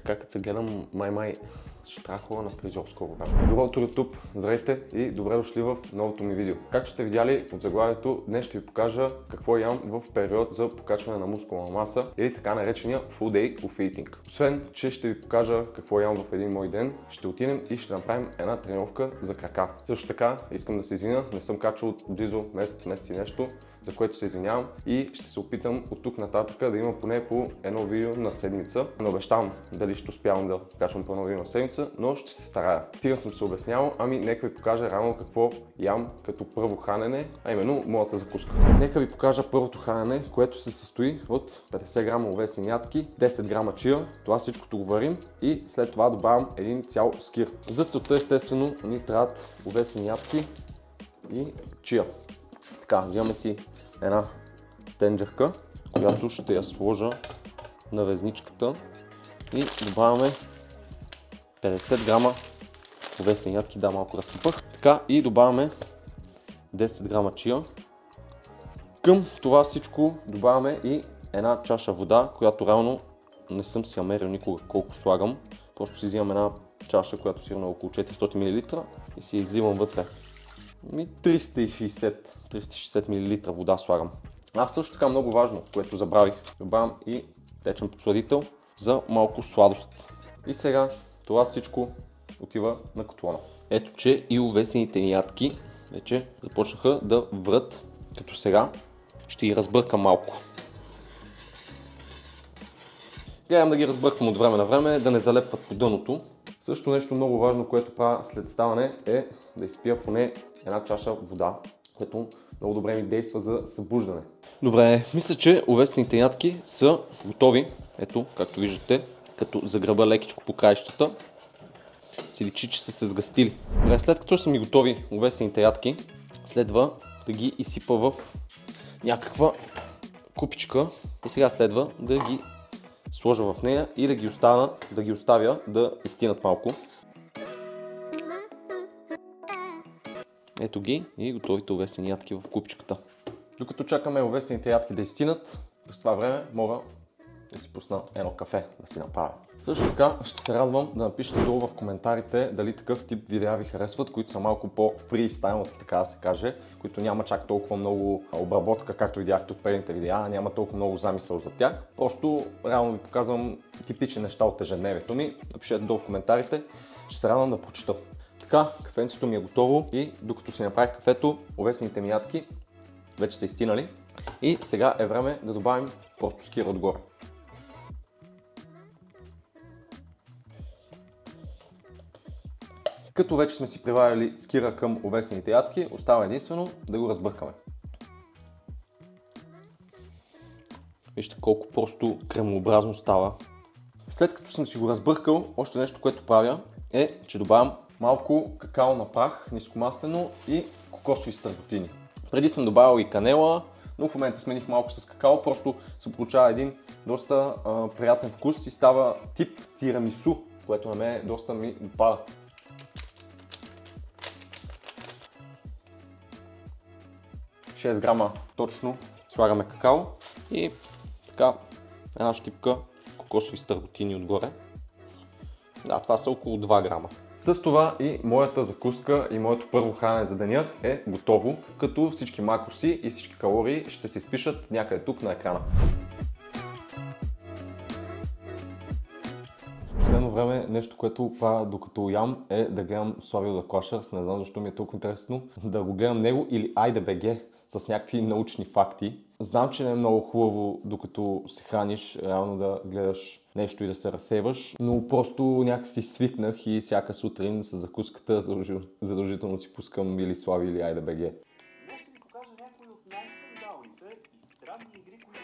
Така като се гледам, май ще трябва хора на фризьор скоро време. Добро утро YouTube! Здравейте и добре дошли в новото ми видео. Както сте видяли от заглавието, днес ще ви покажа какво ям в период за покачване на мускулна маса или така наречения Full Day of Eating. Освен, че ще ви покажа какво ям в един мой ден, ще отидем и ще направим една тренировка за крака. Също така искам да се извиня, не съм качвал близо месец и нещо, за което се извинявам и ще се опитам от тук нататък да има поне по едно видео на седмица. Не обещавам дали ще успявам да качвам по едно видео на седмица, но ще се старая. Стига съм се обяснявал, нека ви покажа реално какво ям като първо хранене, а именно моята закуска. Нека ви покажа първото хранене, което се състои от 50 грама овесени ядки, 10 грама чия, това всичкото го варим и след това добавям един цял скир. За целта естествено ни трябват овесени ядки и чия. Така, взимаме си една тенджерка, която ще я сложа на везничката и добавяме 50 грама овесени ядки, да, малко разсипах. Така и добавяме 10 грама чия. Към това всичко добавяме и една чаша вода, която реално не съм си мерил никога колко слагам. Просто си взимам една чаша, която сигурно е около 400 мл и си я изливам вътре. 360 мл вода слагам. Също така много важно, което забравих, добавям и течен подсладител за малко сладост. И сега това всичко отива на котлона. Ето, че и овесените ни ядки вече започнаха да врат, като сега ще ги разбъркам малко. Гледам да ги разбъркам от време на време, да не залепват по дъното. Също нещо много важно, което правя след ставане е да изпия поне една чаша вода, което много добре ми действа за събуждане. Добре, мисля, че овесените ядки са готови. Ето, както виждате, като загръба лекичко по краищата, си личи, че са се сгъстили. Добре, след като са ми готови овесените ядки, следва да ги изсипа в някаква купичка и сега следва да ги сложа в нея и да ги оставя да изстинат малко. Ето ги и готовите овесени ядки в купчиката. Докато чакаме овесените ядки да изстинат, през това време мога да си пусна едно кафе да си направя. Също така ще се радвам да напишете долу в коментарите дали такъв тип видеа ви харесват, които са малко по-фристайлни, така да се каже, които няма чак толкова много обработка, както видяхте от предните видеа, няма толкова много замисъл за тях. Просто реално ви показвам типични неща от ежедневието ми. Напишете долу в коментарите, ще се радвам да прочита. Така, кафенцето ми е готово и докато си направих кафето, овесените ми ядки вече са изстинали и сега е време да добавим просто скира отгоре. Като вече сме си прибавили скира към овесените ядки, остава единствено да го разбъркаме. Вижте колко просто кремообразно става. След като съм си го разбъркал, още нещо, което правя е, че добавям малко какао на прах, нискомаслено и кокосови стърготини. Преди съм добавил и канела, но в момента смених малко с какао, просто се получава един доста приятен вкус и става тип тирамису, което на мен доста ми допада. Шест грама точно слагаме какао и така една щипка кокосови стърготини отгоре. Да, това са около 2 грама. С това и моята закуска и моето първо хранене за деня е готово, като всички макроси и всички калории ще се изпишат някъде тук на екрана. Последно време нещо, което правя докато ям е да гледам Славио The Clashers. Не знам защо ми е толкова интересно да го гледам него или IDBG с някакви научни факти. Знам, че не е много хубаво докато се храниш, реално да гледаш нещо и да се разсейваш, но просто някакси свикнах и всяка сутрин с закуската задължително си пускам или Слави или IDBG. Днес ще ви покажа някои от най-скандалните и странни игри, които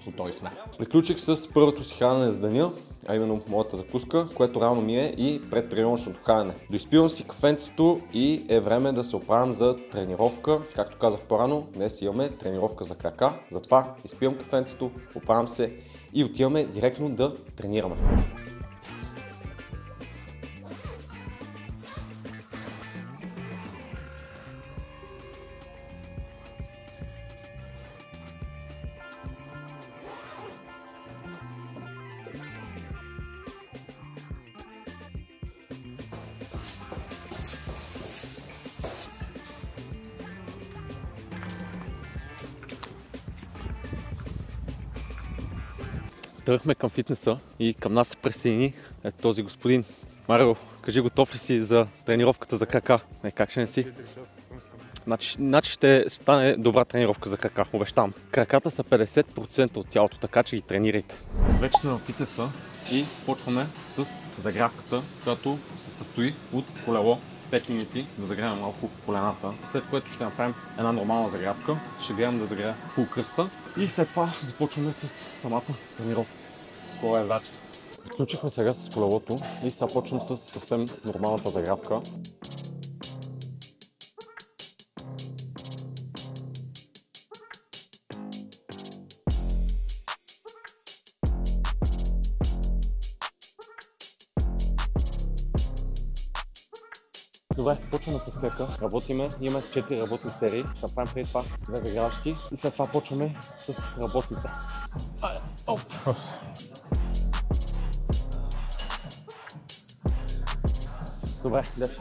Готови сме. Приключих с първото си хранене за деня, а именно моята закуска, което реално ми е и предтренировъчното хранене. Доизпивам си кафенцето и е време да се оправям за тренировка. Както казах по-рано, днес имаме тренировка за крака. Затова изпивам кафенцето, оправям се и отиваме директно да тренираме. Тръгнахме към фитнеса и към нас се присъедини този господин. Марио, кажи, готов ли си за тренировката за крака? Как ще не си? Значи ще стане добра тренировка за крака, обещавам. Краката са 50% от тялото, така че ги тренирайте. Вече сме в фитнеса и почваме с загрявката, която се състои от колело. 5 минути да загряваме малко колената, след което ще направим една нормална загрявка. Ще гледам да загря полукръста и след това започваме с самата тренировка. Това е задача. Включихме сега с колелото и сега почвам с съвсем нормалната загрявка. Добре, почваме с клека. Работиме, имаме 4 работни серии. Ще правим преди това 2 загряващи и след това почваме с работните. Добре, 10.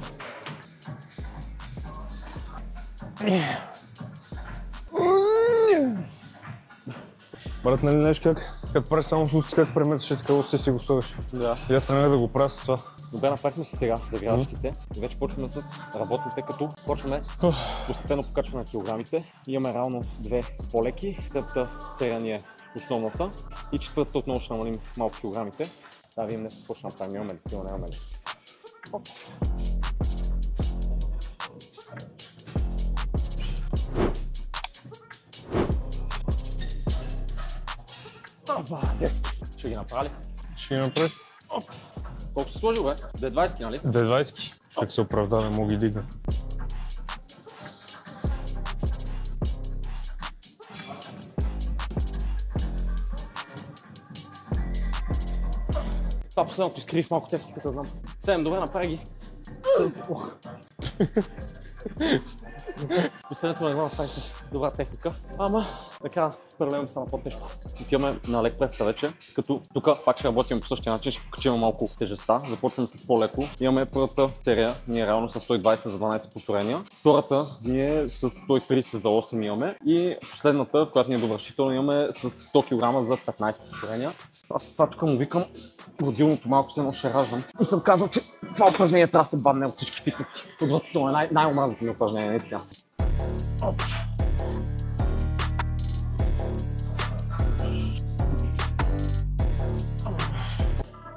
Брат, нали знаеш как правиш само с усти, как преметваш и така си го слагаш? Да. И аз тръгнах да го правя с това. Добре, направихме си сега загряващите. Вече почваме с работните, като почваме постепенно покачване на килограмите. Имаме равно 2 по-леки. Третата серия ни е основната. И четвъртата отново ще намалим малко килограмите. Да, видим днес какво ще направим. Имаме ли сила, нямаме ли? Оп. Опа, 10. Ще ги направи? Ще ги направиш? Оп. Колко ще сложил, бе? 2,20, нали? 2,20. Как се оправда, не мога ги дигна. Това последното изкривих малко техниката, знам. 7, добре, направи ги. Последното не го направи с добра техника, ама така паралелно стана по-тежко. Отиваме на лек преста вече, като тук пак ще работим по същия начин, ще покачим малко тежестта. Започваме с по-леко. Имаме първата серия, ние реално с 120 за 12 повторения. Втората ние с 130 за 8 имаме и последната, която ни е довършителна, имаме с 100 кг за 15 повторения. Аз това тук му викам родилното малко се едно ще раждам. И съм казал, че това упражнение трябва да се бавне от всички фитнеси. Отвратително е най-омразното ми упражнение, наистина.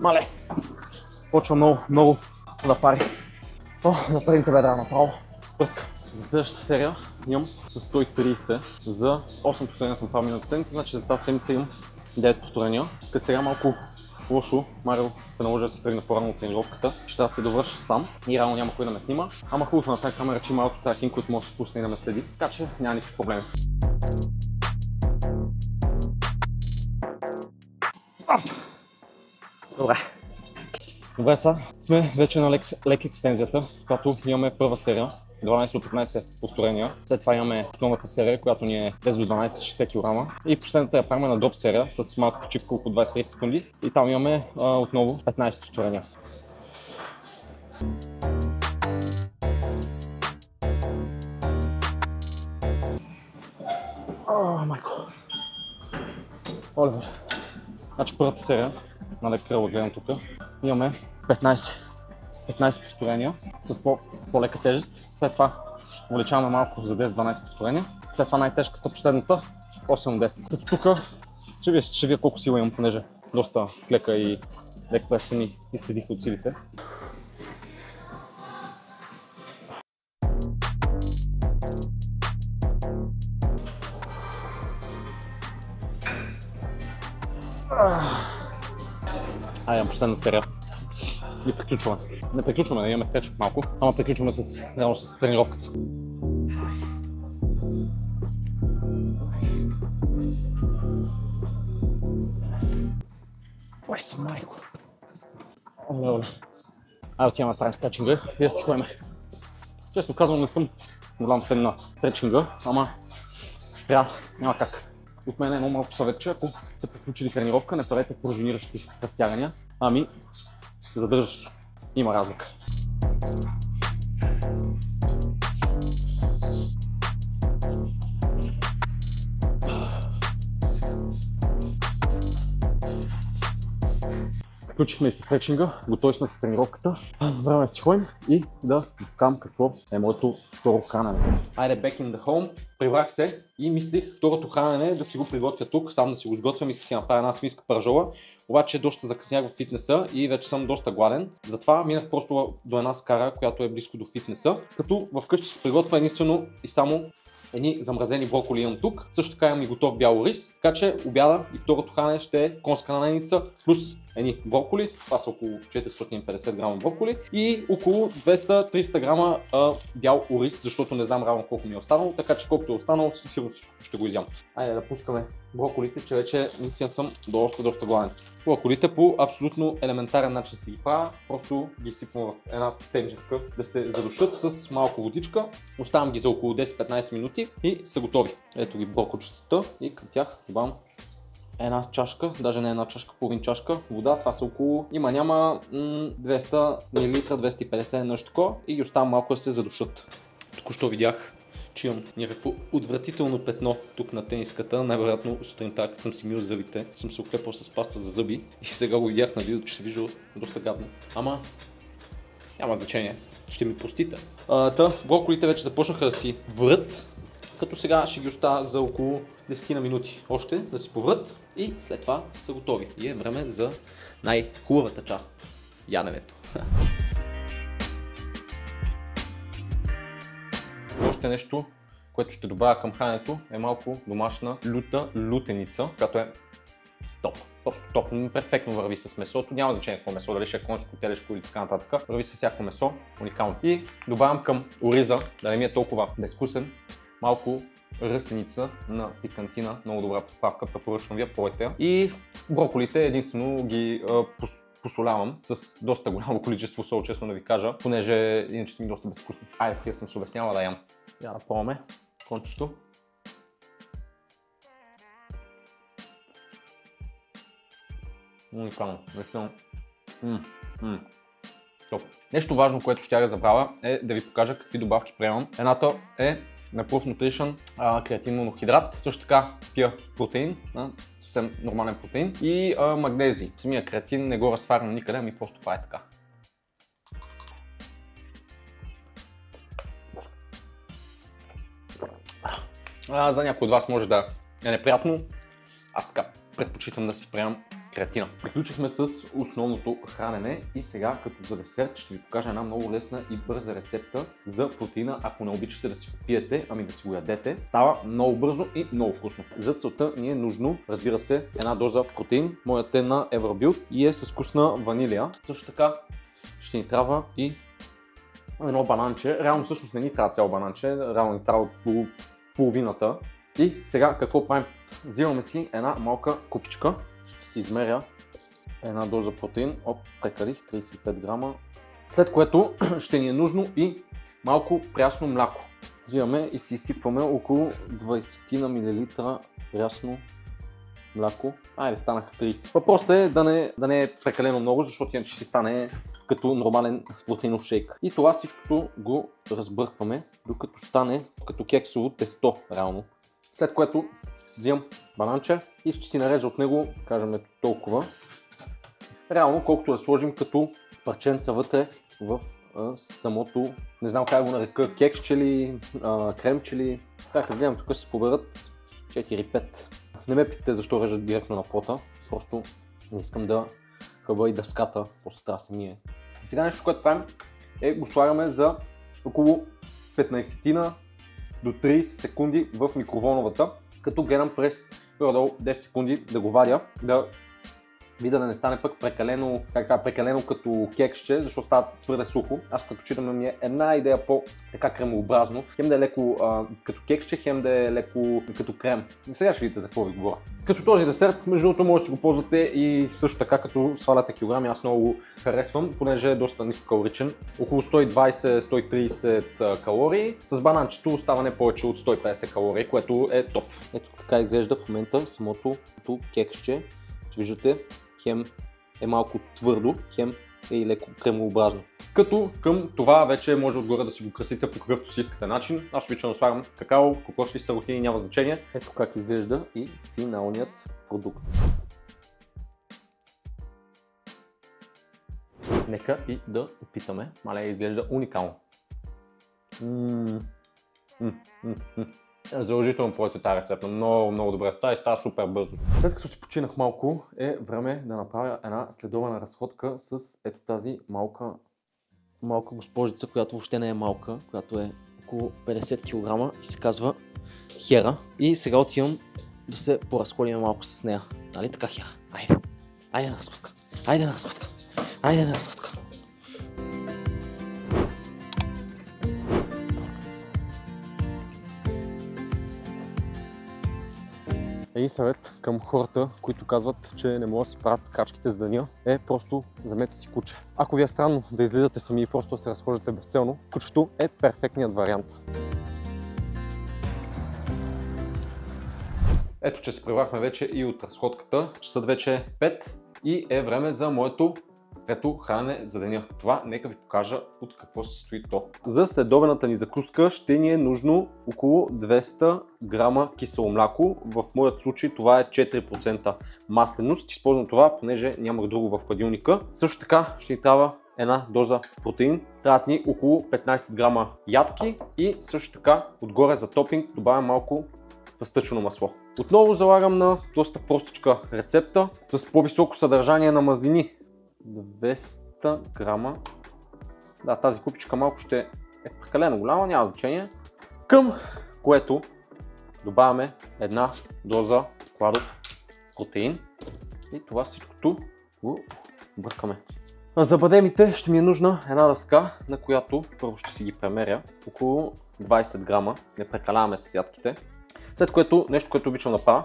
Мале! Почва много да пари. На предните бедра направо. Пръска. За следващата серия имам с 130 за 8 повторения съм правил миналата седмица, значи за тази седмица имам 9 повторения. Като сега малко лошо, Марио се наложи да се тръгне по-рано от тренировката. Ще трябва да се довърша сам и реално няма кой да ме снима. Ама хубаво на тази камера, че малко тракин, който може да се пусне и да ме следи. Така че няма никакви проблеми. Добре, сега сме вече на лек екстензията, която имаме първа серия. 12 до 15 повторения. След това имаме основната серия, която ни е 10 до 12 60 кг. И последната я правим на дроп серия с малка почивка около 20-30 секунди. И там имаме отново 15 повторения. Майко. Оле боже. Значи първата серия, на лек кръла гледам тук, имаме 15 повторения с по-лека тежест. След това увеличаваме малко за 10-12 повторения. След това най-тежката последната 8-10. Като тук ще видя колко сила имам, понеже доста клека и лек преста ми изцедиха от силите. Имам последна серия. И приключваме. Не приключваме, имаме стечък малко, ама приключваме реално с тренировката. Ой, съм майко. Оле. Отиваме да правим стретчинга и да си ходим. Често казвам, не съм голям фен на стретчинга, ама трябва, няма как. От мен е много малко съвет, че ако сте приключили тренировка, не правете пружиниращи разтягания, ами задържащи. Има разлика. Включихме и с стретчинга, готови сме с тренировката. Време да си ходим и да покажам какво е моето второ хранене. Айде, back in the home. Прибрах се и мислих второто хранене да си го приготвя тук, сам да си го сготвям, исках си направя една свинска пържола. Обаче доста закъснях в фитнеса и вече съм доста гладен. Затова минах просто до една скара, която е близко до фитнеса. Като вкъщи се приготвя единствено и само едни замразени броколи имам тук. Също така имам и готов бял рис. Така че обяда и второто хранене ще е конска наненица плюс едни броколи. Това са около 450 грама броколи и около 200-300 грама бял ориз, защото не знам равно колко ми е останало. Така че колкото е останало, сигурно всичко ще го изям. Айде да пускаме броколите, че вече наистина съм доста гладен. Броколите по абсолютно елементарен начин си ги правя. Просто ги сипвам в една тенджерка да се задушат с малко водичка. Оставям ги за около 10-15 минути и са готови. Ето ги броколчетата и към тях добавям една чашка, даже не една чашка, половин чашка вода. Това са около, няма 200 мл, 250 нещо такова и ги оставям малко да се задушат. Току-що видях, че имам някакво отвратително петно тук на тениската. Най-вероятно сутринта, като съм си мил зъбите, съм се оклепал с паста за зъби и сега го видях на видео, че се вижда доста гадно. Ама няма значение, ще ми простите. Броколите вече започнаха да си врат, като сега ще ги оставя за около 10 минути още да си поврат и след това са готови. И е време за най-хубавата част – яденето. Още нещо, което ще добавя към храненето е малко домашна люта лутеница, която е топ. Перфектно върви с месото. Няма значение какво месо, дали ще е конско, телешко или така нататък. Върви с всяко месо, уникално. И добавям към ориза, да не ми е толкова безвкусен, малко ръстеница на пикантина, много добра подправка, препоръчвам ви, пробвайте. И броколите единствено ги посолявам с доста голямо количество сол, честно да ви кажа, понеже иначе са ми доста безвкусни. Айде, стига съм се обясняла да ям. Я да пробваме кончето. Уникално, наистина. Топ. Нещо важно, което ще я забравя е да ви покажа какви добавки приемам. Едната е на Proof Nutrition креатин монохидрат. Също така пия протеин, съвсем нормален протеин и магнезий. Самия креатин не го разтварям никъде, ами просто прави така. За някой от вас може да е неприятно, аз така предпочитам да си приемам креатина. Приключихме с основното хранене и сега като за десерт ще ви покажа една много лесна и бърза рецепта за протеина. Ако не обичате да си го пиете, ами да си го ядете, става много бързо и много вкусно. За целта ни е нужно, разбира се, една доза протеин. Моят е на Everbuild и е с вкус на ванилия. Също така ще ни трябва и едно бананче. Реално всъщност не ни трябва цяло бананче, реално ни трябва половината. И сега какво правим? Взимаме си една малка купичка. Ще си измеря една доза протеин. Прекалих 35 грама. След което ще ни е нужно и малко прясно мляко. Взимаме и си изсипваме около 20 на мл прясно мляко. Айде, станаха 30. Въпросът е да не е прекалено много, защото иначе си стане като нормален протеинов шейк. И това всичкото го разбъркваме, докато стане като кексово тесто, реално. След което си взимам бананче и ще си нарежа от него, кажем толкова. Реално, колкото да сложим като парченца вътре в самото, не знам как го нарека, кексче ли, кремче ли. Как да гледам, тук се поберат 4-5. Не ме питате защо режат директно на пота, просто не искам да хъба и дъската, после трябва да се мие. Сега нещо, което правим е го слагаме за около 15 до 30 секунди в микроволновата, като гледам през горе-долу 10 секунди да го вадя, да видя да не стане пък прекалено като кексче, защото става твърде сухо. Аз предпочитам да ми е една идея по-така кремообразно. Хем да е леко като кексче, хем да е леко като крем. И сега ще видите за какво ви говоря. Като този десерт, между другото, може да си го ползвате и също така като сваляте килограми. Аз много го харесвам, понеже е доста нискокалоричен. Около 120-130 калории. С бананчето остава не повече от 150 калории, което е топ. Ето така изглежда в момента самото кексче. Виждате, хем е малко твърдо, хем е и леко кремообразно. Като към това вече може отгоре да си го красите по какъвто си искате начин. Аз обичам да слагам какао, кокосови стърготини, няма значение. Ето как изглежда и финалният продукт. Нека и да опитаме. Мале, изглежда уникално. Задължително пробвайте тази рецепта. Много добре става и става супер бързо. След като си починах малко, е време да направя една следобедна разходка с ето тази малка госпожица, която въобще не е малка, която е около 50 кг и се казва Хера. И сега отивам да се поразходим малко с нея. Нали така, Хера? Айде на разходка. Айде на разходка. Един съвет към хората, които казват, че не могат да си правят крачките с деня, е просто вземете си куче. Ако ви е странно да излизате сами и просто да се разхождате безцелно, кучето е перфектният вариант. Ето, че се прибрахме вече и от разходката. Часът вече е 5 и е време за моето трето хранене за деня. Това нека ви покажа от какво се състои то. За следобедната ни закуска ще ни е нужно около 200 грама кисело мляко. В моят случай това е 4% масленост. Използвам това, понеже нямах друго в хладилника. Също така ще ни трябва една доза протеин. Трябват ни около 15 грама ядки и също така отгоре за топинг добавям малко въстъчено масло. Отново залагам на доста простичка рецепта с по-високо съдържание на мазнини. 200 грама. Да, тази купичка малко ще е прекалено голяма, няма значение. Към което добавяме една доза кладов протеин. И това всичкото го бъркаме. За бадемите ще ми е нужна една дъска, на която първо ще си ги премеря. Около 20 грама. Не прекаляваме с ядките. След което нещо, което обичам да правя,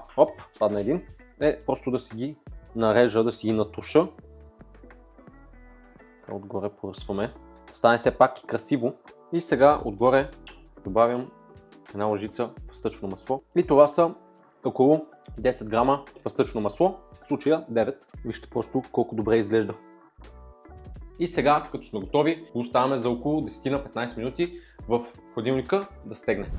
падна един, е просто да си ги нарежа, да си ги натуша. Отгоре поръсваме. Стане все пак и красиво. И сега отгоре добавям една лъжица въстъчно масло. И това са около 10 грама въстъчно масло. В случая 9. Вижте просто колко добре изглежда. И сега, като сме готови, го оставяме за около 10-15 минути в хладилника да стегне.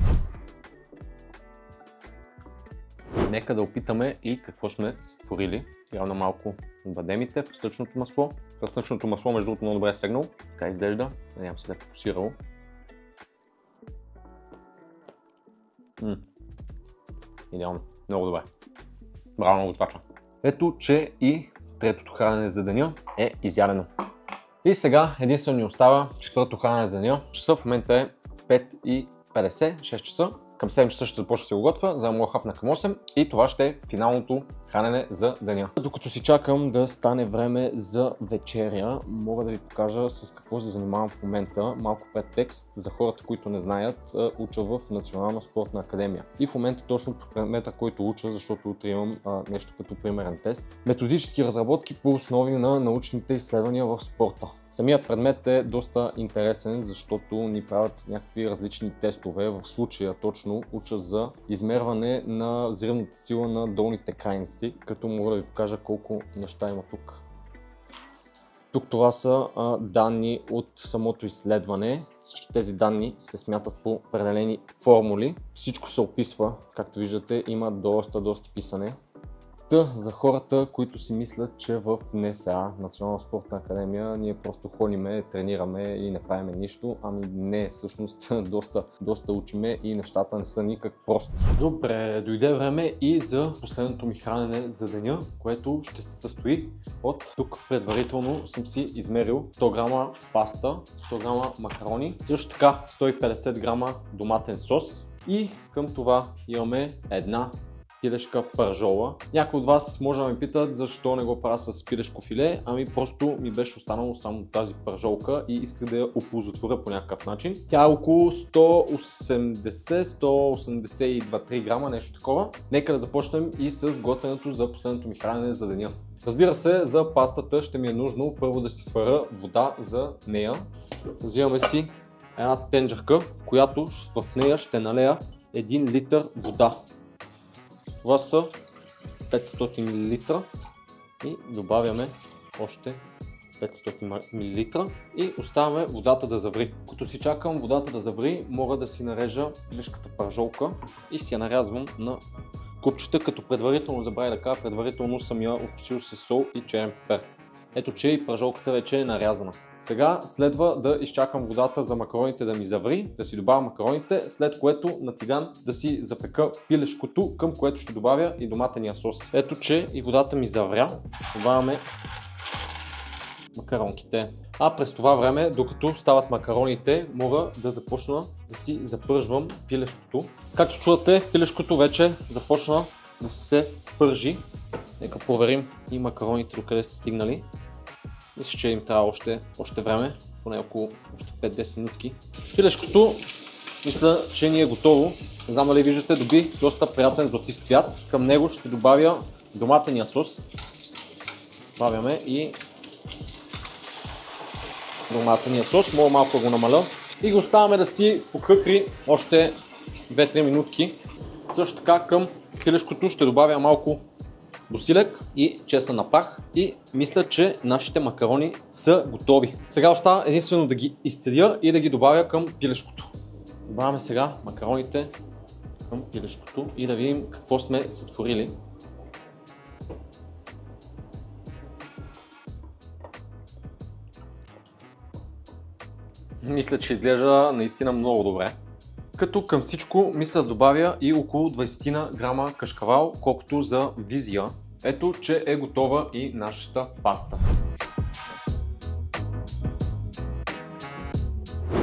Нека да опитаме и какво сме створили. Явно малко бадемите, въстъчното масло. Въстъчното масло, между другото, много добре е стегнало. Така изглежда. Надявам се да е фокусирало. Идеално. Много добре. Браво на готвача. Ето, че и третото хранене за деня е изядено. И сега единствено ни остава четвърто хранене за деня. Часът в момента е 5:50, 6 часа. Към 7 часа ще започна да се го готвя, за да мога хапна към 8 и това ще е финалното хранене за деня. Докато си чакам да стане време за вечеря, мога да ви покажа с какво се занимавам в момента. Малко предтекст за хората, които не знаят, уча в Национална спортна академия. И в момента точно по предмета, който уча, защото утре имам нещо като примерен тест. Методически разработки по основи на научните изследвания в спорта. Самият предмет е доста интересен, защото ни правят някакви различни тестове. В случая точно уча за измерване на взривната сила на долните крайници, като мога да ви покажа колко неща има тук. Тук това са данни от самото изследване. Всички тези данни се смятат по определени формули. Всичко се описва, както виждате, има доста писане. За хората, които си мислят, че в НСА, Национална спортна академия, ние просто ходиме, тренираме и не правиме нищо, ами не, всъщност доста учиме и нещата не са никак прости. Добре, дойде време и за последното ми хранене за деня, което ще се състои от тук предварително съм си измерил 100 грама паста, 100 грама макарони, също така 150 грама доматен сос и към това имаме една пилешка пържола. Някои от вас може да ме питат защо не го правя с пилешко филе, ами просто ми беше останало само тази пържолка и исках да я оползотворя по някакъв начин. Тя е около 180-182-3 грама, нещо такова. Нека да започнем и с готвенето за последното ми хранене за деня. Разбира се, за пастата ще ми е нужно първо да си сваря вода за нея. Взимаме си една тенджерка, която в нея ще налея 1 литър вода. Това са 500 мл и добавяме още 500 мл и оставяме водата да заври. Като си чакам водата да заври, мога да си нарежа пилешката пържолка и си я нарязвам на купчета, като предварително, забравя да кажа, предварително съм я окусил с сол и черен пепер. Ето, че и пържолката вече е нарязана. Сега следва да изчакам водата за макароните да ми заври, да си добавя макароните, след което на тиган да си запека пилешкото, към което ще добавя и доматения сос. Ето, че и водата ми завря. Добавяме макаронките. А през това време, докато стават макароните, мога да започна да си запържвам пилешкото. Както чувате, пилешкото вече започна да се пържи. Нека проверим и макароните докъде са стигнали. Мисля, че им трябва още време, поне около още 5-10 минутки. Пилешкото мисля, че ни е готово. Не знам дали виждате, доби доста приятен златист цвят. Към него ще добавя доматения сос. Добавяме и доматения сос, мога малко да го намаля. И го оставяме да си покъкри още 2-3 минутки. Също така към пилешкото ще добавя малко босилек и чесън на прах и мисля, че нашите макарони са готови. Сега остава единствено да ги изцедя и да ги добавя към пилешкото. Добавяме сега макароните към пилешкото и да видим какво сме сътворили. Мисля, че изглежда наистина много добре. Като към всичко мисля да добавя и около 20 грама кашкавал, колкото за визия. Ето, че е готова и нашата паста.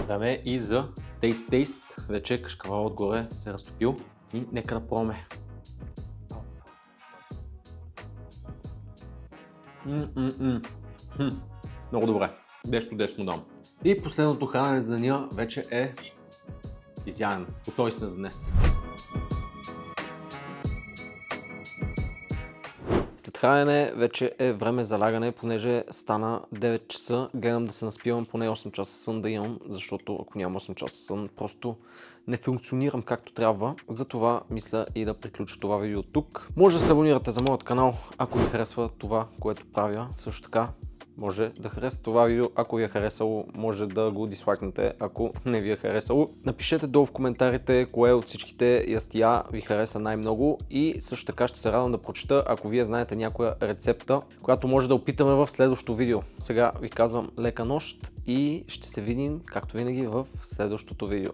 Време и за тейст. Вече кашкавал отгоре се е разтопил и нека да пробваме. Много добре. 10/10 му дам. И последното хранене за деня вече е изядено. Готови сме за днес. След хранене вече е време за лягане, понеже стана 9 часа. Гледам да се наспивам поне 8 часа сън да имам, защото ако нямам 8 часа сън, просто не функционирам както трябва. Затова мисля и да приключа това видео тук. Може да се абонирате за моят канал, ако ви харесва това, което правя. Също така може да харесате това видео, ако ви е харесало, може да го дислайкнете, ако не ви е харесало. Напишете долу в коментарите кое от всичките ястия ви хареса най-много и също така ще се радвам да прочита, ако вие знаете някоя рецепта, която може да опитаме в следващото видео. Сега ви казвам лека нощ и ще се видим, както винаги, в следващото видео.